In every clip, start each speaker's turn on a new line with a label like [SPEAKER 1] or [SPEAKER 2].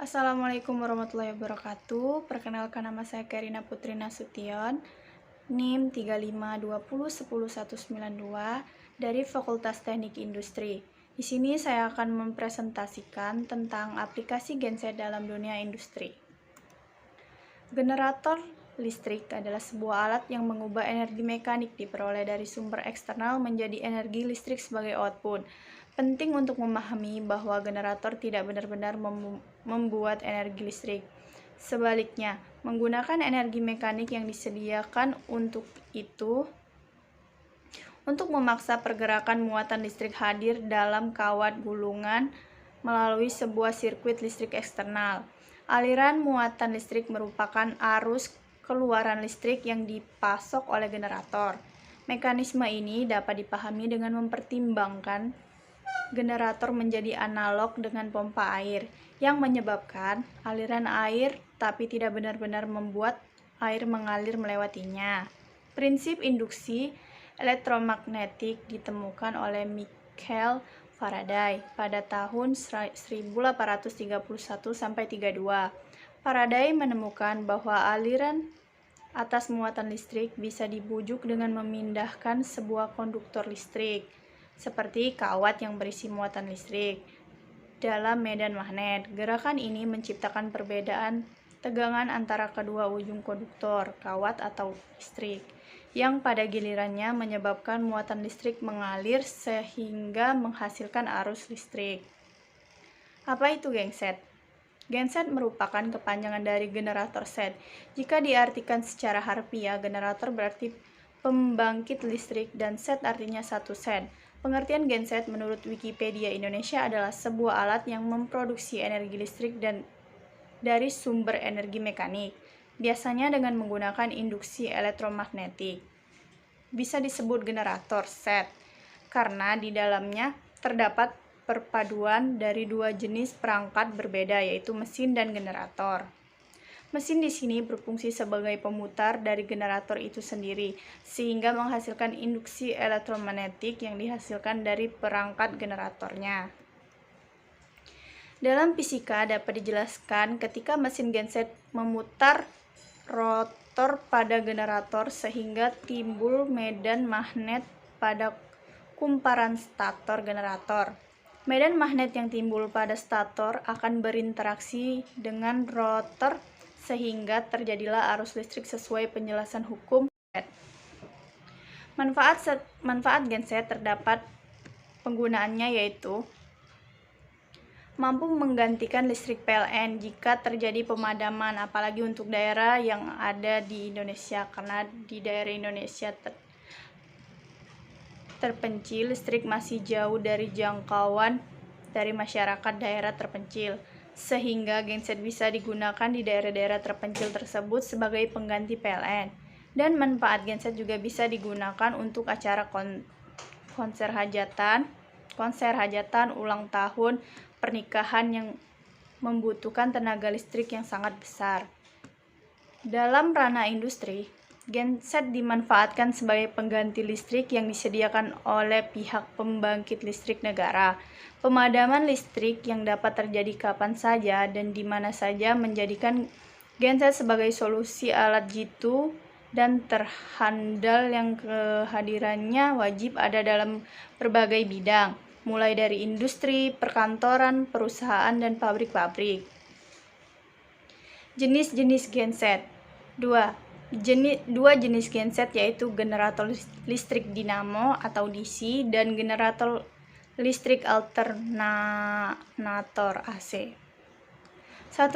[SPEAKER 1] Assalamualaikum warahmatullahi wabarakatuh. Perkenalkan, nama saya Karina Putri Nasution, NIM 3520101192 dari Fakultas Teknik Industri. Di sini saya akan mempresentasikan tentang aplikasi genset dalam dunia industri. Generator listrik adalah sebuah alat yang mengubah energi mekanik diperoleh dari sumber eksternal menjadi energi listrik sebagai output. Penting untuk memahami bahwa generator tidak benar-benar membuat energi listrik. Sebaliknya, menggunakan energi mekanik yang disediakan untuk itu untuk memaksa pergerakan muatan listrik hadir dalam kawat gulungan melalui sebuah sirkuit listrik eksternal. Aliran muatan listrik merupakan arus keluaran listrik yang dipasok oleh generator. Mekanisme ini dapat dipahami dengan mempertimbangkan generator menjadi analog dengan pompa air, yang menyebabkan aliran air tapi tidak benar-benar membuat air mengalir melewatinya. Prinsip induksi elektromagnetik ditemukan oleh Michael Faraday pada tahun 1831-32. Faraday menemukan bahwa aliran atas muatan listrik bisa dibujuk dengan memindahkan sebuah konduktor listrik, seperti kawat yang berisi muatan listrik, dalam medan magnet. Gerakan ini menciptakan perbedaan tegangan antara kedua ujung konduktor, kawat atau listrik, yang pada gilirannya menyebabkan muatan listrik mengalir sehingga menghasilkan arus listrik. Apa itu genset? Genset merupakan kepanjangan dari generator set. Jika diartikan secara harfiah, generator berarti pembangkit listrik dan set artinya satu set. Pengertian genset menurut Wikipedia Indonesia adalah sebuah alat yang memproduksi energi listrik dan dari sumber energi mekanik, biasanya dengan menggunakan induksi elektromagnetik. Bisa disebut generator set karena di dalamnya terdapat perpaduan dari dua jenis perangkat berbeda, yaitu mesin dan generator. Mesin di sini berfungsi sebagai pemutar dari generator itu sendiri, sehingga menghasilkan induksi elektromagnetik yang dihasilkan dari perangkat generatornya. Dalam fisika dapat dijelaskan ketika mesin genset memutar rotor pada generator sehingga timbul medan magnet pada kumparan stator generator. Medan magnet yang timbul pada stator akan berinteraksi dengan rotor sehingga terjadilah arus listrik sesuai penjelasan hukum. Manfaat genset terdapat penggunaannya yaitu mampu menggantikan listrik PLN jika terjadi pemadaman, apalagi untuk daerah yang ada di Indonesia, karena di daerah Indonesia terpencil, listrik masih jauh dari jangkauan dari masyarakat daerah terpencil, sehingga genset bisa digunakan di daerah-daerah terpencil tersebut sebagai pengganti PLN. Dan manfaat genset juga bisa digunakan untuk acara konser hajatan, ulang tahun, pernikahan yang membutuhkan tenaga listrik yang sangat besar. Dalam ranah industri, genset dimanfaatkan sebagai pengganti listrik yang disediakan oleh pihak pembangkit listrik negara. Pemadaman listrik yang dapat terjadi kapan saja dan di mana saja menjadikan genset sebagai solusi alat jitu dan terhandal yang kehadirannya wajib ada dalam berbagai bidang, mulai dari industri, perkantoran, perusahaan, dan pabrik-pabrik. Jenis-jenis genset. Dua jenis genset yaitu generator listrik dinamo atau DC dan generator listrik alternator AC. 1.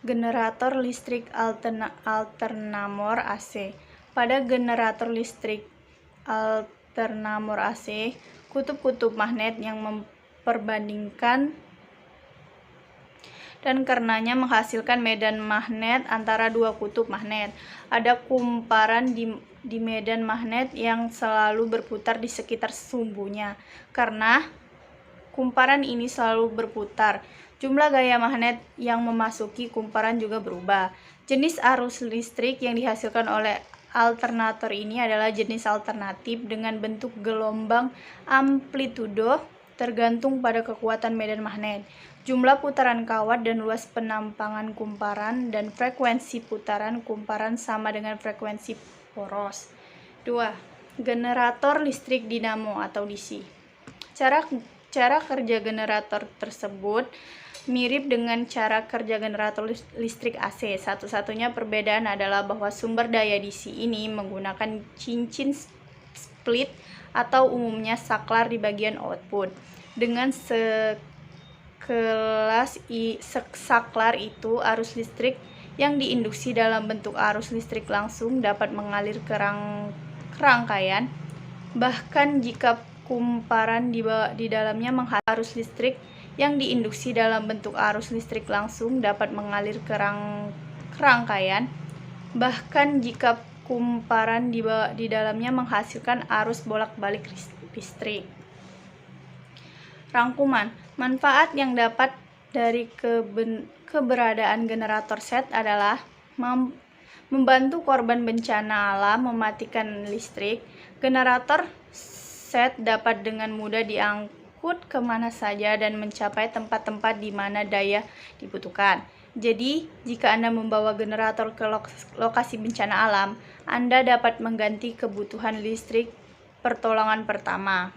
[SPEAKER 1] Generator listrik alternamor AC. Pada generator listrik alternamor AC, kutub-kutub magnet yang memperbandingkan dan karenanya menghasilkan medan magnet antara dua kutub magnet. Ada kumparan di medan magnet yang selalu berputar di sekitar sumbunya. Karena kumparan ini selalu berputar, jumlah gaya magnet yang memasuki kumparan juga berubah. Jenis arus listrik yang dihasilkan oleh alternator ini adalah jenis alternatif dengan bentuk gelombang amplitudo tergantung pada kekuatan medan magnet. jumlah putaran kawat dan luas penampangan kumparan, dan frekuensi putaran kumparan sama dengan frekuensi poros. 2. Generator listrik dinamo atau DC. Cara kerja generator tersebut mirip dengan cara kerja generator listrik AC. Satu-satunya perbedaan adalah bahwa sumber daya DC ini menggunakan cincin split atau umumnya saklar di bagian output. Dengan saklar itu, arus listrik yang diinduksi dalam bentuk arus listrik langsung dapat mengalir ke rangkaian, bahkan jika kumparan di dalamnya menghasilkan arus listrik yang diinduksi dalam bentuk arus listrik langsung dapat mengalir ke rangkaian, bahkan jika kumparan di dalamnya menghasilkan arus bolak-balik listrik. Rangkuman. Manfaat yang dapat dari keberadaan generator set adalah membantu korban bencana alam mematikan listrik. Generator set dapat dengan mudah diangkut kemana saja dan mencapai tempat-tempat di mana daya dibutuhkan. Jadi, jika Anda membawa generator ke lokasi bencana alam, Anda dapat mengganti kebutuhan listrik pertolongan pertama.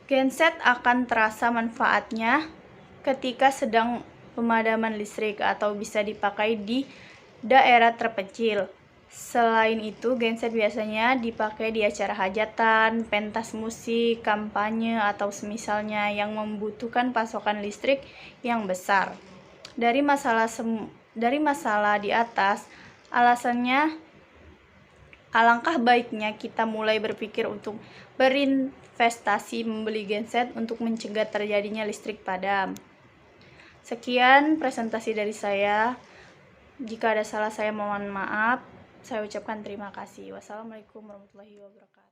[SPEAKER 1] Genset akan terasa manfaatnya ketika sedang pemadaman listrik atau bisa dipakai di daerah terpencil. Selain itu, genset biasanya dipakai di acara hajatan, pentas musik, kampanye, atau semisalnya yang membutuhkan pasokan listrik yang besar. Dari masalah di atas, alasannya alangkah baiknya kita mulai berpikir untuk berinvestasi membeli genset untuk mencegah terjadinya listrik padam. Sekian presentasi dari saya. Jika ada salah, saya mohon maaf. Saya ucapkan terima kasih. Wassalamualaikum warahmatullahi wabarakatuh.